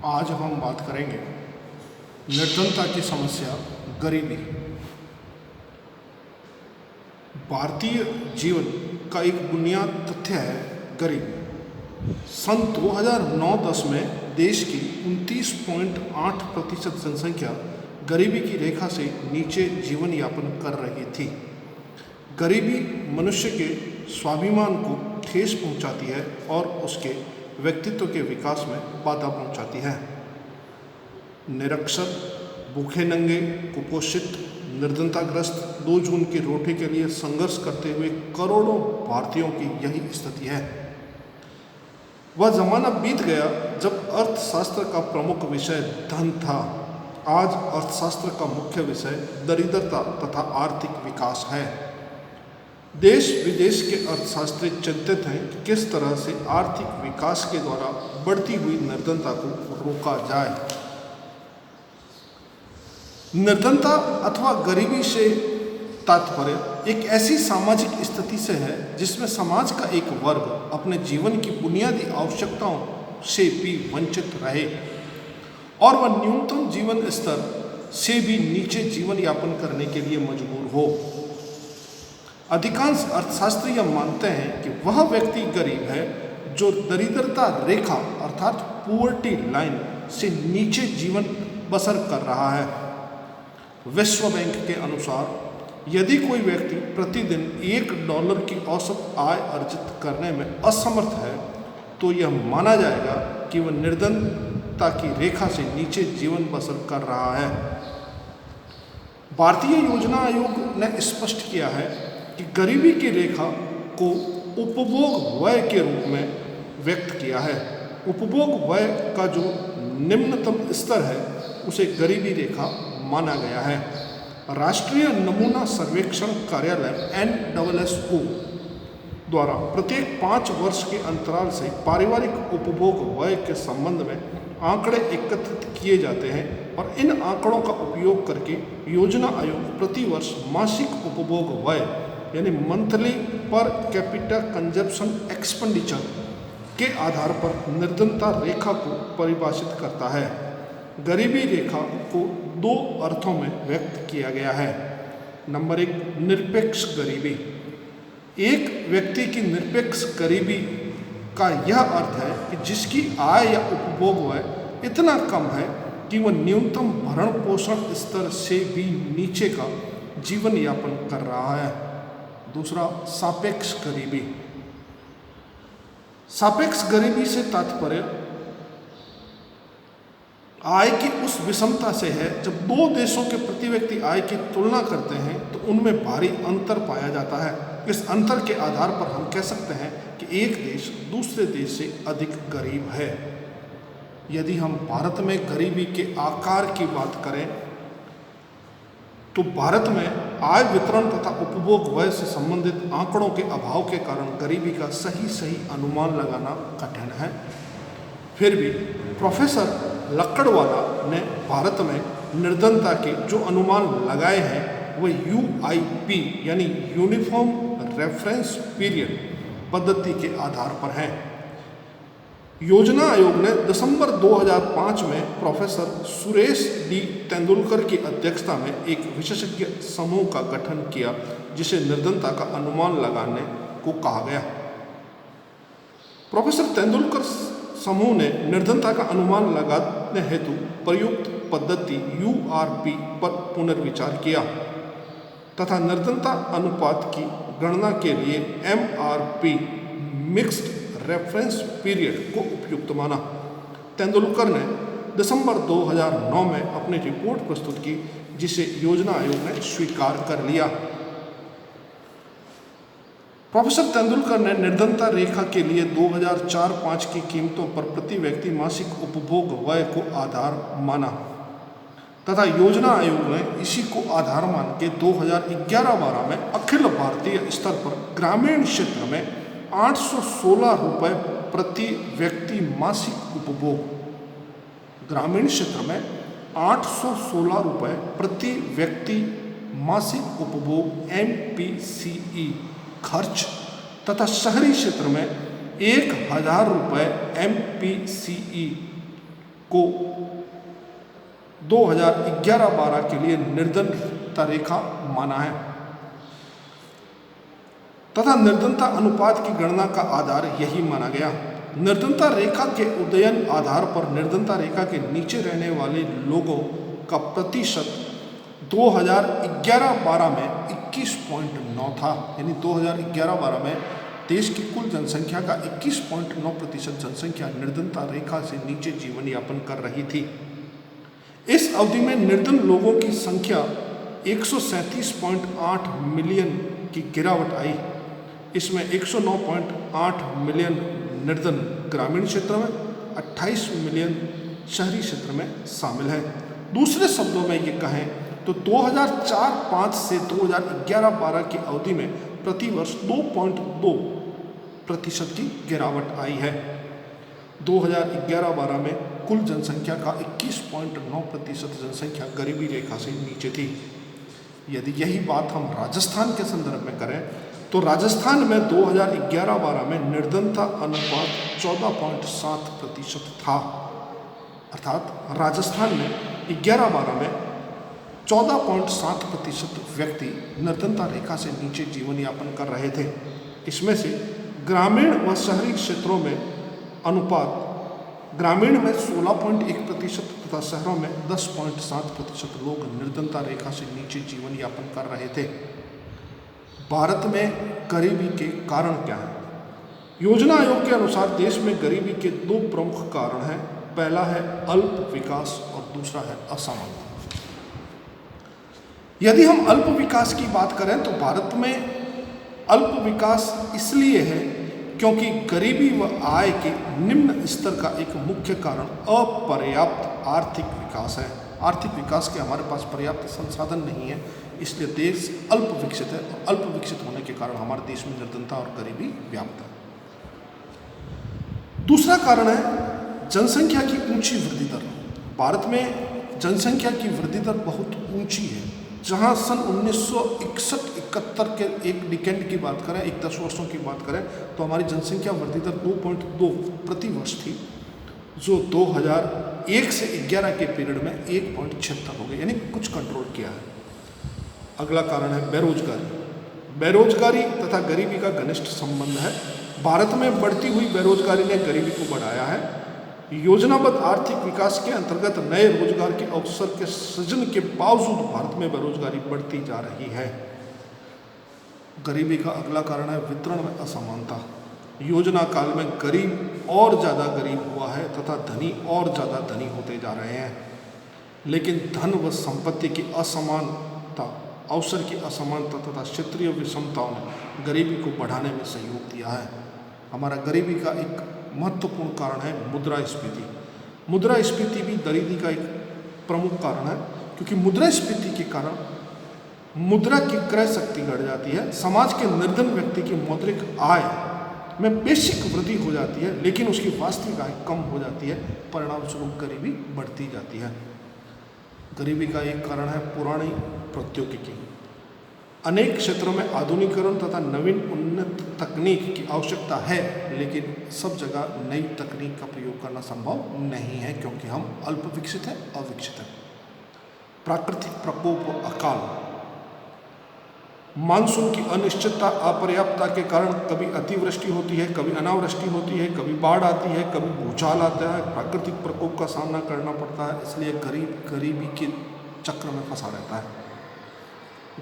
आज हम बात करेंगे निर्धनता की समस्या, गरीबी। भारतीय जीवन का एक बुनियाद तथ्य है गरीबी। सन 2009-10 में देश की 29.8% जनसंख्या गरीबी की रेखा से नीचे जीवन यापन कर रही थी। गरीबी मनुष्य के स्वाभिमान को ठेस पहुंचाती है और उसके व्यक्तित्व के विकास में बाधा पहुंचाती है। निरक्षर, भूखे नंगे, कुपोषित, निर्धनताग्रस्त 2 जून की रोटी के लिए संघर्ष करते हुए करोड़ों भारतीयों की यही स्थिति है। वह जमाना बीत गया जब अर्थशास्त्र का प्रमुख विषय धन था। आज अर्थशास्त्र का मुख्य विषय दरिद्रता तथा आर्थिक विकास है। देश विदेश के अर्थशास्त्री चिंतित हैं कि किस तरह से आर्थिक विकास के द्वारा बढ़ती हुई निर्धनता को रोका जाए। निर्धनता अथवा गरीबी से तात्पर्य एक ऐसी सामाजिक स्थिति से है जिसमें समाज का एक वर्ग अपने जीवन की बुनियादी आवश्यकताओं से भी वंचित रहे और वह न्यूनतम जीवन स्तर से भी नीचे जीवन यापन करने के लिए मजबूर हो। अधिकांश अर्थशास्त्री यह मानते हैं कि वह व्यक्ति गरीब है जो दरिद्रता रेखा अर्थात पुअर्टी लाइन से नीचे जीवन बसर कर रहा है। विश्व बैंक के अनुसार यदि कोई व्यक्ति प्रतिदिन $1 की औसत आय अर्जित करने में असमर्थ है तो यह माना जाएगा कि वह निर्धनता की रेखा से नीचे जीवन बसर कर रहा है। भारतीय योजना आयोग ने स्पष्ट किया है कि गरीबी की रेखा को उपभोग व्यय के रूप में व्यक्त किया है। उपभोग व्यय का जो निम्नतम स्तर है उसे गरीबी रेखा माना गया है। राष्ट्रीय नमूना सर्वेक्षण कार्यालय NSSO द्वारा प्रत्येक 5 वर्ष के अंतराल से पारिवारिक उपभोग व्यय के संबंध में आंकड़े एकत्रित किए जाते हैं और इन आंकड़ों का उपयोग करके योजना आयोग प्रतिवर्ष मासिक उपभोग व्यय यानी monthly per capita consumption expenditure के आधार पर निर्धनता रेखा को परिभाषित करता है। गरीबी रेखा को 2 अर्थों में व्यक्त किया गया है। नंबर 1, निरपेक्ष गरीबी। एक व्यक्ति की निरपेक्ष गरीबी का यह अर्थ है कि जिसकी आय या उपभोग व्यय इतना कम है कि वह न्यूनतम भरण पोषण स्तर से भी नीचे का जीवन यापन कर रहा है। दूसरा, सापेक्ष गरीबी। सापेक्ष गरीबी से तात्पर्य आय की उस विषमता से है जब 2 देशों के प्रति व्यक्ति आय की तुलना करते हैं तो उनमें भारी अंतर पाया जाता है। इस अंतर के आधार पर हम कह सकते हैं कि एक देश दूसरे देश से अधिक गरीब है। यदि हम भारत में गरीबी के आकार की बात करें तो भारत में आय वितरण तथा उपभोग व्यय से संबंधित आंकड़ों के अभाव के कारण गरीबी का सही अनुमान लगाना कठिन है। फिर भी प्रोफेसर लक्कड़वाला ने भारत में निर्धनता के जो अनुमान लगाए हैं वह UIP यानी यूनिफॉर्म रेफरेंस पीरियड पद्धति के आधार पर है। योजना आयोग ने दिसंबर 2005 में प्रोफेसर सुरेश डी तेंदुलकर की अध्यक्षता में एक विशेषज्ञ समूह का गठन किया जिसे निर्धनता का अनुमान लगाने को कहा गया। प्रोफेसर तेंदुलकर समूह ने निर्धनता का अनुमान लगाने हेतु प्रयुक्त पद्धति URP पर पुनर्विचार किया तथा निर्धनता अनुपात की गणना के लिए MRP मिक्स्ड रेफरेंस पीरियड को उपयुक्त माना। तेंदुलकर ने दिसंबर 2009 में अपनी रिपोर्ट प्रस्तुत की जिसे योजना आयोग ने स्वीकार कर लिया। प्रोफेसर तेंदुलकर ने निर्धनता रेखा के लिए 2004-05 की कीमतों पर प्रति व्यक्ति मासिक उपभोग व्यय को आधार माना तथा योजना आयोग ने इसी को आधार मान के 2011-12 में अखिल भारतीय स्तर पर ग्रामीण क्षेत्र में 816 रुपये प्रति व्यक्ति मासिक उपभोग, ग्रामीण क्षेत्र में 816 रुपये प्रति व्यक्ति मासिक उपभोग MPCE खर्च तथा शहरी क्षेत्र में 1000 रुपये MPCE को 2011-12 के लिए निर्धनता रेखा माना है तथा निर्धनता अनुपात की गणना का आधार यही माना गया। निर्धनता रेखा के उदयन आधार पर निर्धनता रेखा के नीचे रहने वाले लोगों का प्रतिशत 2011-12 में 21.9 था। यानी 2011-12 में देश की कुल जनसंख्या का 21.9% जनसंख्या निर्धनता रेखा से नीचे जीवन यापन कर रही थी। इस अवधि में निर्धन लोगों की संख्या 137.8 मिलियन की गिरावट आई। इसमें 109.8 मिलियन निर्धन ग्रामीण क्षेत्र में, 28 मिलियन शहरी क्षेत्र में शामिल है। दूसरे शब्दों में ये कहें तो 2004-05 से 2011-12 की अवधि में प्रतिवर्ष 2.2% की गिरावट आई है। 2011-12 में कुल जनसंख्या का 21.9% जनसंख्या गरीबी रेखा से नीचे थी। यदि यही बात हम राजस्थान के संदर्भ में करें तो राजस्थान में 2011-12 में निर्धनता अनुपात 14.7% था। अर्थात राजस्थान में 11-12 में 14.7% व्यक्ति निर्धनता रेखा से नीचे जीवन यापन कर रहे थे। इसमें से ग्रामीण व शहरी क्षेत्रों में अनुपात ग्रामीण में 16.1% तथा शहरों में 10.7% लोग निर्धनता रेखा से नीचे जीवन यापन कर रहे थे। भारत में गरीबी के कारण क्या हैं? योजना आयोग के अनुसार देश में गरीबी के दो प्रमुख कारण हैं। पहला है अल्प विकास और दूसरा है असमानता। यदि हम अल्प विकास की बात करें तो भारत में अल्प विकास इसलिए है क्योंकि गरीबी व आय के निम्न स्तर का एक मुख्य कारण अपर्याप्त आर्थिक विकास है। आर्थिक विकास के हमारे पास पर्याप्त संसाधन नहीं है, इसलिए देश अल्प विकसित है और अल्प विकसित होने के कारण हमारे देश में निर्धनता और गरीबी व्याप्त है। दूसरा कारण है जनसंख्या की ऊंची वृद्धि दर। भारत में जनसंख्या की वृद्धि दर बहुत ऊंची है। जहां सन 1961-71 के एक डिकेंड की बात करें, एक 10 वर्षों की बात करें तो हमारी जनसंख्या वृद्धि दर 2.2 प्रति वर्ष थी, जो 2001 से 11 के पीरियड में 1.76 हो गई, यानी कुछ कंट्रोल किया है। अगला कारण है बेरोजगारी। बेरोजगारी तथा गरीबी का घनिष्ठ संबंध है। भारत में बढ़ती हुई बेरोजगारी ने गरीबी को बढ़ाया है। योजनाबद्ध आर्थिक विकास के अंतर्गत नए रोजगार के अवसर के सृजन के बावजूद भारत में बेरोजगारी बढ़ती जा रही है। गरीबी का अगला कारण है वितरण में असमानता। योजना काल में गरीब और ज़्यादा गरीब हुआ है तथा धनी और ज़्यादा धनी होते जा रहे हैं। लेकिन धन व संपत्ति की असमानता, अवसर की असमानता तथा क्षेत्रीय विषमताओं ने गरीबी को बढ़ाने में सहयोग दिया है। हमारा गरीबी का एक महत्वपूर्ण कारण है मुद्रास्फीति। मुद्रास्फीति भी गरीबी का एक प्रमुख कारण है, क्योंकि मुद्रास्फीति के कारण मुद्रा की क्रय शक्ति घट जाती है। समाज के निर्धन व्यक्ति की मौद्रिक आय में बेसिक वृद्धि हो जाती है, लेकिन उसकी वास्तविक आय कम हो जाती है। परिणाम स्वरूप गरीबी बढ़ती जाती है। गरीबी का एक कारण है पुरानी प्रौद्योगिकी। अनेक क्षेत्रों में आधुनिकीकरण तथा नवीन उन्नत तकनीक की आवश्यकता है, लेकिन सब जगह नई तकनीक का प्रयोग करना संभव नहीं है, क्योंकि हम अल्प विकसित हैं, अविकसित हैं। प्राकृतिक प्रकोप व अकाल, मानसून की अनिश्चितता, अपर्याप्तता के कारण कभी अतिवृष्टि होती है, कभी अनावृष्टि होती है, कभी बाढ़ आती है, कभी भूचाल आता है। प्राकृतिक प्रकोप का सामना करना पड़ता है, इसलिए गरीब गरीबी के चक्र में फंसा रहता है।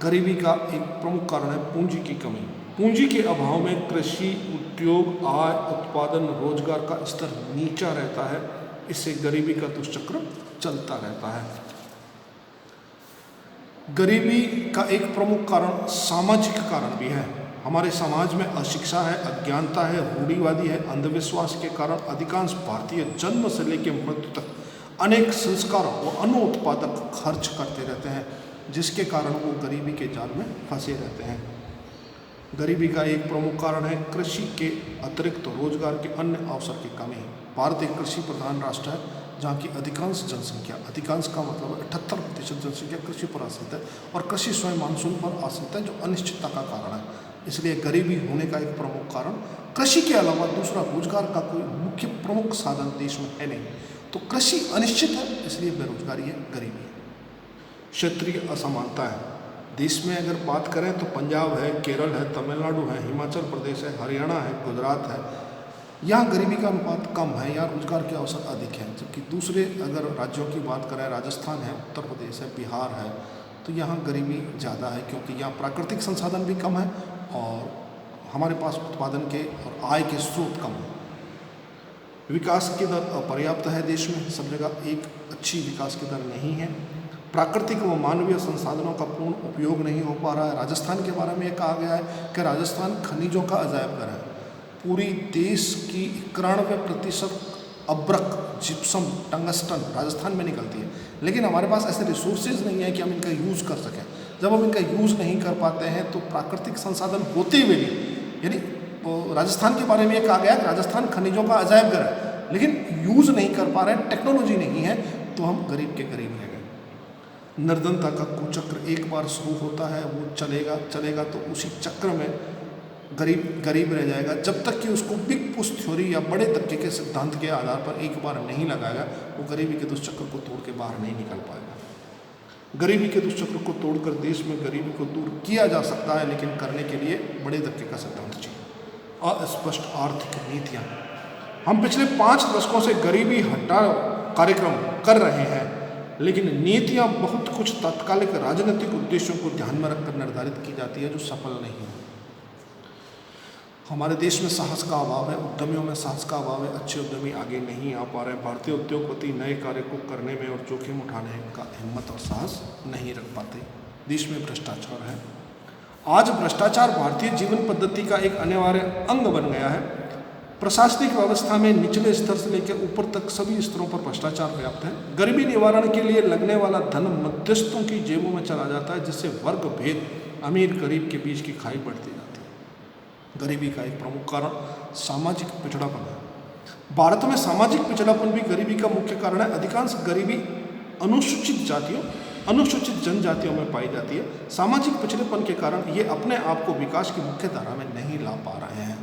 गरीबी का एक प्रमुख कारण है पूंजी की कमी। पूंजी के अभाव में कृषि, उद्योग, आय, उत्पादन, रोजगार का स्तर नीचा रहता है। इससे गरीबी का दुष्चक्र चलता रहता है। गरीबी का एक प्रमुख कारण सामाजिक कारण भी है। हमारे समाज में अशिक्षा है, अज्ञानता है, रूढ़िवादी है, अंधविश्वास के कारण अधिकांश भारतीय जन्म से लेकर मृत्यु तक अनेक संस्कारों व अनुत्पादक खर्च करते रहते हैं, जिसके कारण वो गरीबी के जाल में फंसे रहते हैं। गरीबी का एक प्रमुख कारण है कृषि के अतिरिक्त रोजगार के अन्य अवसर की कमी। भारत एक कृषि प्रधान राष्ट्र है, जहाँ की अधिकांश जनसंख्या, अधिकांश का मतलब 78% जनसंख्या कृषि पर आश्रित है, और कृषि स्वयं मानसून पर आश्रित है, जो अनिश्चितता का कारण है। इसलिए गरीबी होने का एक प्रमुख कारण कृषि के अलावा दूसरा रोजगार का कोई मुख्य प्रमुख साधन देश में है नहीं। तो कृषि अनिश्चित है, इसलिए बेरोजगारी है, गरीबी है। क्षेत्रीय असमानता है। देश में अगर बात करें तो पंजाब है, केरल है, तमिलनाडु है, हिमाचल प्रदेश है, हरियाणा है, गुजरात है, यहाँ गरीबी का अनुपात कम है, यहाँ रोजगार के अवसर अधिक हैं। जबकि दूसरे अगर राज्यों की बात करें, राजस्थान है, उत्तर प्रदेश है, बिहार है, तो यहाँ गरीबी ज़्यादा है क्योंकि यहाँ प्राकृतिक संसाधन भी कम है और हमारे पास उत्पादन के और आय के स्रोत कम है। विकास की दर अपर्याप्त है देश में, सब जगह एक अच्छी विकास की दर नहीं है। प्राकृतिक व मानवीय संसाधनों का पूर्ण उपयोग नहीं हो पा रहा है। राजस्थान के बारे में ये कहा गया है कि राजस्थान खनिजों का अजायब घर है। पूरी देश की 91% अब्रक, जिप्सम, टंगस्टन राजस्थान में निकलती है, लेकिन हमारे पास ऐसे रिसोर्सेज नहीं है कि हम इनका यूज़ कर सकें। जब हम इनका यूज़ नहीं कर पाते हैं तो प्राकृतिक संसाधन होते हुए भी, यानी राजस्थान के बारे में ये कहा गया कि राजस्थान खनिजों का अजायब घर है, लेकिन यूज़ नहीं कर पा रहे हैं, टेक्नोलॉजी नहीं है, तो हम गरीब के गरीब रह गए। निर्धनता का कुचक्र एक बार शुरू होता है, वो चलेगा चलेगा तो उसी चक्र में गरीब रह जाएगा जब तक कि उसको बिग पुश थ्योरी या बड़े तबके के सिद्धांत के आधार पर एक बार नहीं लगाएगा, वो गरीबी के दुष्चक्र को तोड़ के बाहर नहीं निकल पाएगा। गरीबी के दुष्चक्र को तोड़कर देश में गरीबी को दूर किया जा सकता है, लेकिन करने के लिए बड़े तबके का सिद्धांत चाहिए। अस्पष्ट आर्थिक नीतियाँ। हम पिछले 5 दशकों से गरीबी हटाओ कार्यक्रम कर रहे हैं, लेकिन नीतियाँ बहुत कुछ तात्कालिक राजनीतिक उद्देश्यों को ध्यान में रखकर निर्धारित की जाती है जो सफल नहीं है। हमारे देश में साहस का अभाव है, उद्यमियों में साहस का अभाव है, अच्छे उद्यमी आगे नहीं आ पा रहे हैं। भारतीय उद्योगपति नए कार्य को करने में और जोखिम उठाने का हिम्मत और साहस नहीं रख पाते। देश में भ्रष्टाचार है। आज भ्रष्टाचार भारतीय जीवन पद्धति का एक अनिवार्य अंग बन गया है। प्रशासनिक व्यवस्था में निचले स्तर से लेकर ऊपर तक सभी स्तरों पर भ्रष्टाचार व्याप्त है। गरीबी निवारण के लिए लगने वाला धन मध्यस्थों की जेबों में चला जाता है, जिससे वर्ग भेद, अमीर गरीब के बीच की खाई बढ़ती जाती है। गरीबी का एक प्रमुख कारण सामाजिक पिछड़ापन है। भारत में सामाजिक पिछड़ापन भी गरीबी का मुख्य कारण है। अधिकांश गरीबी अनुसूचित जातियों, अनुसूचित जनजातियों में पाई जाती है। सामाजिक पिछड़ेपन के कारण ये अपने आप को विकास की मुख्य धारा में नहीं ला पा रहे हैं।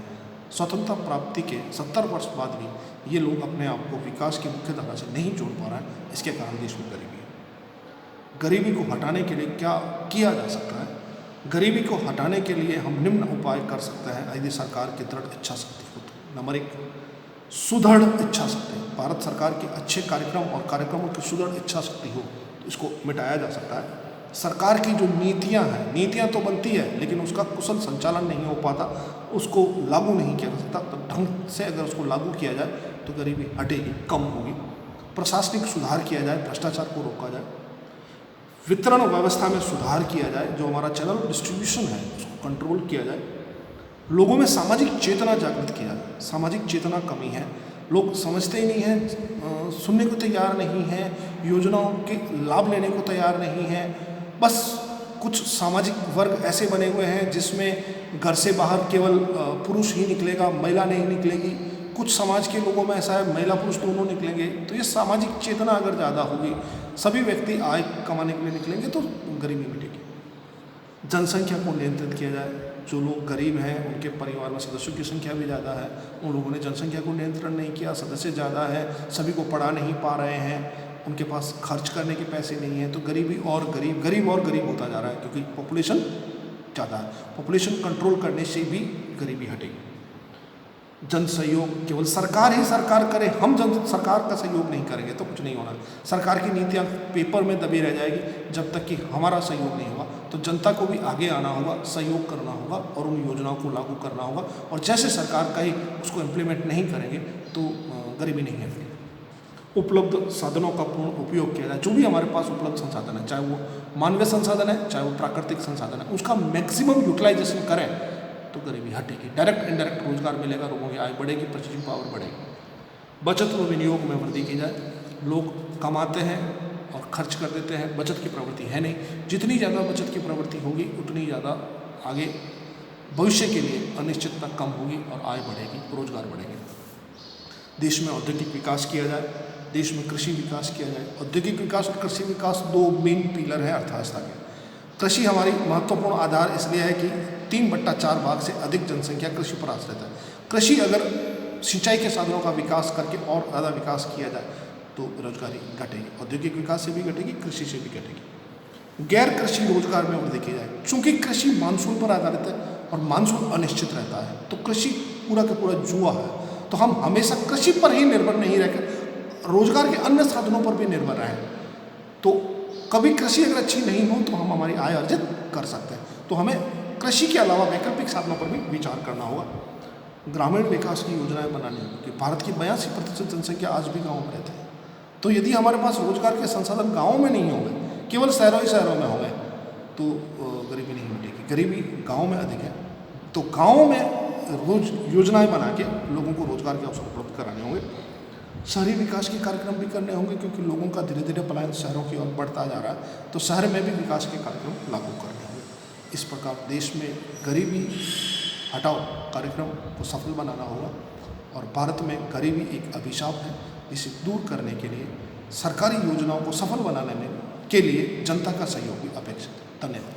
स्वतंत्रता प्राप्ति के 70 वर्ष बाद भी ये लोग अपने आप को विकास की मुख्य धारा से नहीं जोड़ पा रहे हैं। इसके कारण देश में गरीबी है। गरीबी को हटाने के लिए क्या किया जा सकता है? गरीबी को हटाने के लिए हम निम्न उपाय कर सकते हैं यदि सरकार की दृढ़ इच्छा शक्ति हो तो। नंबर 1, सुदृढ़ इच्छा शक्ति। भारत सरकार के अच्छे कार्यक्रम और कार्यक्रमों की सुदृढ़ इच्छा शक्ति हो तो इसको मिटाया जा सकता है। सरकार की जो नीतियां हैं, नीतियां तो बनती है लेकिन उसका कुशल संचालन नहीं हो पाता, उसको लागू नहीं किया जा सकता। तो ढंग से अगर उसको लागू किया जाए तो गरीबी हटेगी, कम होगी। प्रशासनिक सुधार किया जाए, भ्रष्टाचार को रोका जाए, वितरण व्यवस्था में सुधार किया जाए, जो हमारा चैनल डिस्ट्रीब्यूशन है उसको कंट्रोल किया जाए, लोगों में सामाजिक चेतना जागृत किया जाए। सामाजिक चेतना कमी है, लोग समझते ही नहीं हैं, सुनने को तैयार नहीं हैं, योजनाओं के लाभ लेने को तैयार नहीं हैं। बस कुछ सामाजिक वर्ग ऐसे बने हुए हैं जिसमें घर से बाहर केवल पुरुष ही निकलेगा, महिला नहीं निकलेगी। कुछ समाज के लोगों में ऐसा है महिला पुरुष दोनों निकलेंगे। तो ये सामाजिक चेतना अगर ज़्यादा होगी, सभी व्यक्ति आय कमाने के लिए निकलेंगे तो गरीबी मिटेगी। जनसंख्या को नियंत्रित किया जाए। जो लोग गरीब हैं उनके परिवार में सदस्यों की संख्या भी ज़्यादा है, उन लोगों ने जनसंख्या को नियंत्रण नहीं किया, सदस्य ज़्यादा है, सभी को पढ़ा नहीं पा रहे हैं, उनके पास खर्च करने के पैसे नहीं हैं, तो गरीबी और गरीब और गरीब होता जा रहा है क्योंकि पॉपुलेशन ज़्यादा है। पॉपुलेशन कंट्रोल करने से भी गरीबी हटेगी। जन सहयोग केवल सरकार ही सरकार करे, हम जन सरकार का सहयोग नहीं करेंगे तो कुछ नहीं होना। सरकार की नीतियाँ पेपर में दबी रह जाएगी जब तक कि हमारा सहयोग नहीं होगा। तो जनता को भी आगे आना होगा, सहयोग करना होगा और उन योजनाओं को लागू करना होगा। और जैसे सरकार कहे उसको इम्प्लीमेंट नहीं करेंगे तो गरीबी नहीं है। उपलब्ध साधनों का पूर्ण उपयोग किया जाए। जो भी हमारे पास उपलब्ध संसाधन है, चाहे वो मानवीय संसाधन है, चाहे वो प्राकृतिक संसाधन है, उसका मैक्सिमम यूटिलाइजेशन करें तो गरीबी हटेगी। डायरेक्ट इनडायरेक्ट रोजगार मिलेगा, लोगों की आय बढ़ेगी, परचेजिंग पावर बढ़ेगी। बचत व विनियोग में वृद्धि की जाए। लोग कमाते हैं और खर्च कर देते हैं, बचत की प्रवृत्ति है नहीं। जितनी ज़्यादा बचत की प्रवृत्ति होगी उतनी ज़्यादा आगे भविष्य के लिए अनिश्चितता कम होगी और आय बढ़ेगी, रोजगार बढ़ेंगे। देश में औद्योगिक विकास किया जाए, देश में कृषि विकास किया जाए। औद्योगिक विकास और कृषि विकास 2 मेन पिलर हैं अर्थव्यवस्था के। कृषि हमारी महत्वपूर्ण आधार इसलिए है कि 3/4 भाग से अधिक जनसंख्या कृषि पर आश्रित है। कृषि अगर सिंचाई के साधनों का विकास करके और ज़्यादा विकास किया जाए तो बेरोजगारी घटेगी, औद्योगिक विकास से भी घटेगी, कृषि से भी घटेगी। गैर कृषि रोजगार में वृद्धि की जाए। चूंकि कृषि मानसून पर आधारित है और मानसून अनिश्चित रहता है, तो कृषि पूरा का पूरा जुआ है। तो हम हमेशा कृषि पर ही निर्भर नहीं रहकर रोजगार के अन्य साधनों पर भी निर्भर रहें, तो कभी कृषि अगर अच्छी नहीं हो तो हम हमारी आय अर्जित कर सकते हैं। तो हमें कृषि के अलावा वैकल्पिक साधनों पर भी विचार करना होगा। ग्रामीण विकास की योजनाएं बनानी होगी कि भारत की 82% जनसंख्या आज भी गाँव में रहती है। तो यदि हमारे पास रोजगार के संसाधन गाँव में नहीं होंगे, केवल शहरों ही शहरों में होंगे, तो गरीबी नहीं मिटेगी। गरीबी गाँव में अधिक है, तो गाँव में रोज योजनाएं बना के लोगों को रोजगार के अवसर उपलब्ध कराने होंगे। शहरी विकास के कार्यक्रम भी करने होंगे, क्योंकि लोगों का धीरे धीरे पलायन शहरों की ओर बढ़ता जा रहा है, तो शहर में भी विकास के कार्यक्रम लागू करने होंगे। इस प्रकार देश में गरीबी हटाओ कार्यक्रम को सफल बनाना होगा, और भारत में गरीबी एक अभिशाप है, इसे दूर करने के लिए सरकारी योजनाओं को सफल बनाने में के लिए जनता का सहयोग भी अपेक्षित है। धन्यवाद।